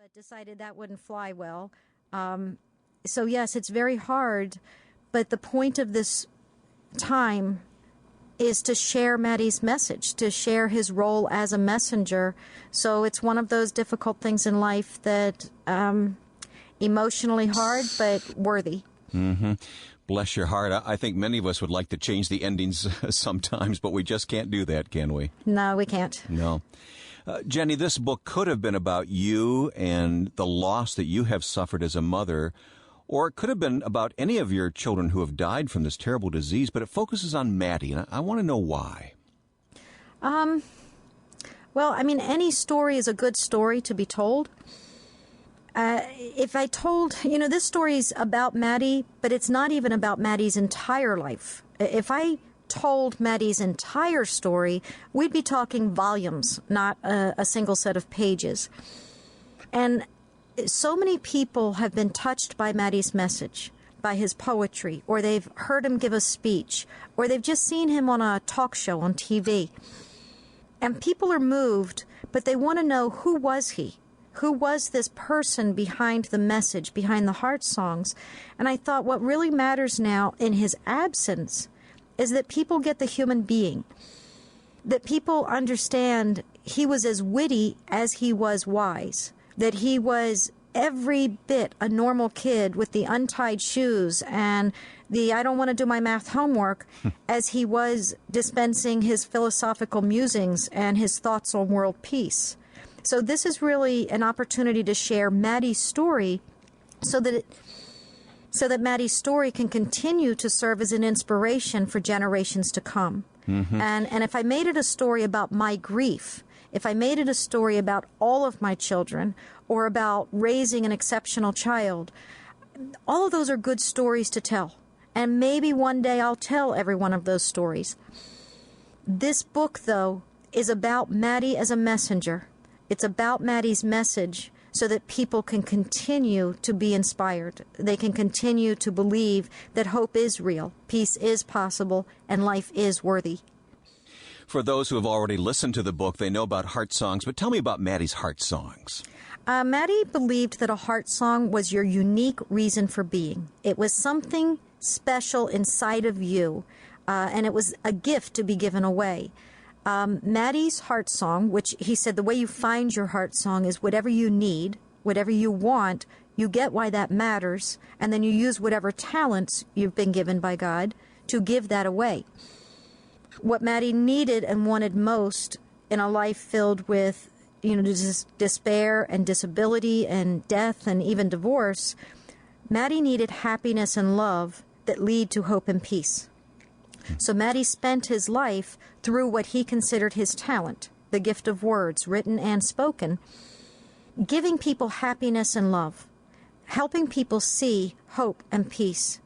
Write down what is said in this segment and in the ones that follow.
but decided that wouldn't fly well. So yes, it's very hard, but the point of this time is to share Mattie's message, to share his role as a messenger. So it's one of those difficult things in life that emotionally hard, but worthy. Mm-hmm. Bless your heart. I think many of us would like to change the endings sometimes, but we just can't do that, can we? No, we can't. No. Jeni, this book could have been about you and the loss that you have suffered as a mother, or it could have been about any of your children who have died from this terrible disease, but it focuses on Mattie, and I want to know why. Well, I mean, any story is a good story to be told. If I told, this story's about Mattie, but it's not even about Mattie's entire life. If I told Mattie's entire story, we'd be talking volumes, not a single set of pages. And so many people have been touched by Mattie's message, by his poetry, or they've heard him give a speech, or they've just seen him on a talk show on TV. And people are moved, but they want to know, who was he? Who was this person behind the message, behind the Heartsongs? And I thought what really matters now in his absence is that people get the human being, that people understand he was as witty as he was wise, that he was every bit a normal kid with the untied shoes and the I don't want to do my math homework as he was dispensing his philosophical musings and his thoughts on world peace. So this is really an opportunity to share Mattie's story so that Mattie's story can continue to serve as an inspiration for generations to come. Mm-hmm. And if I made it a story about my grief, if I made it a story about all of my children or about raising an exceptional child, all of those are good stories to tell. And maybe one day I'll tell every one of those stories. This book, though, is about Mattie as a messenger. It's about Mattie's message so that people can continue to be inspired. They can continue to believe that hope is real, peace is possible, and life is worthy. For those who have already listened to the book, they know about Heartsongs, but tell me about Mattie's Heartsongs. Mattie believed that a heart song was your unique reason for being. It was something special inside of you, and it was a gift to be given away. Mattie's heart song, which he said the way you find your heart song is whatever you need, whatever you want, you get why that matters, and then you use whatever talents you've been given by God to give that away. What Mattie needed and wanted most in a life filled with, despair and disability and death and even divorce, Mattie needed happiness and love that lead to hope and peace. So Mattie spent his life through what he considered his talent, the gift of words, written and spoken, giving people happiness and love, helping people see hope and peace.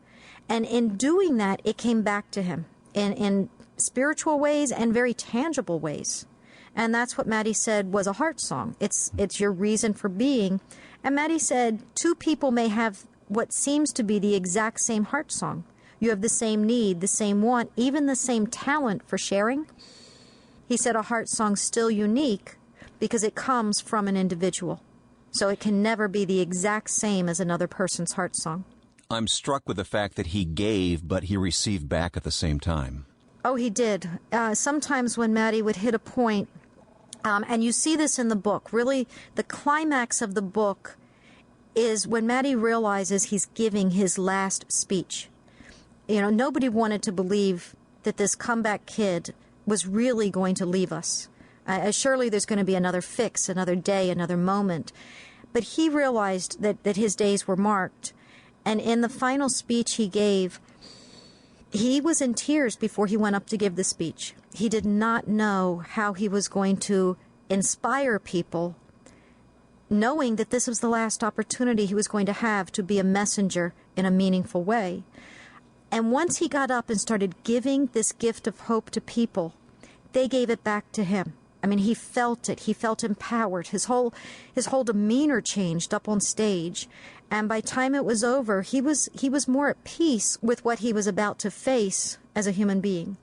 And in doing that, it came back to him in spiritual ways and very tangible ways. And that's what Mattie said was a heart song. It's your reason for being. And Mattie said, two people may have what seems to be the exact same heart song. You have the same need, the same want, even the same talent for sharing. He said a heart song's still unique because it comes from an individual. So it can never be the exact same as another person's heart song. I'm struck with the fact that he gave, but he received back at the same time. Oh, he did. Sometimes when Mattie would hit a point, and you see this in the book, really the climax of the book is when Mattie realizes he's giving his last speech. Nobody wanted to believe that this comeback kid was really going to leave us. Surely there's going to be another fix, another day, another moment. But he realized that his days were marked. And in the final speech he gave, he was in tears before he went up to give the speech. He did not know how he was going to inspire people, knowing that this was the last opportunity he was going to have to be a messenger in a meaningful way. And once he got up and started giving this gift of hope to people, they gave it back to him. I mean, he felt it. He felt empowered. His whole demeanor changed up on stage. And by the time it was over, he was more at peace with what he was about to face as a human being.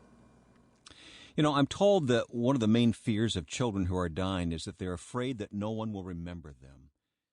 I'm told that one of the main fears of children who are dying is that they're afraid that no one will remember them.